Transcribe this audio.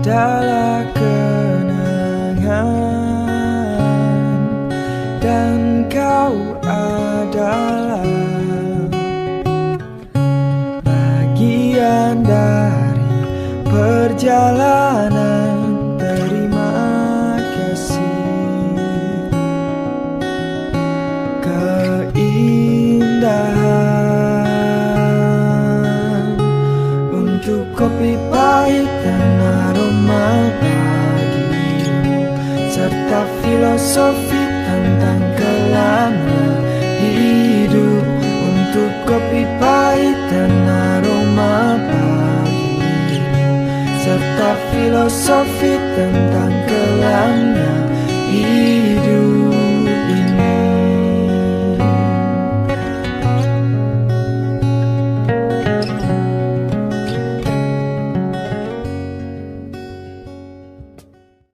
adalah kenangan, dan kau adalah bagian dari perjalanan. Terima kasih. Keindahan untuk kopi pahit dan aroma pagimu, serta filosofi tentang kelamnya hidup. Untuk kopi pahit dan aroma pagimu, serta filosofi tentang kelamnya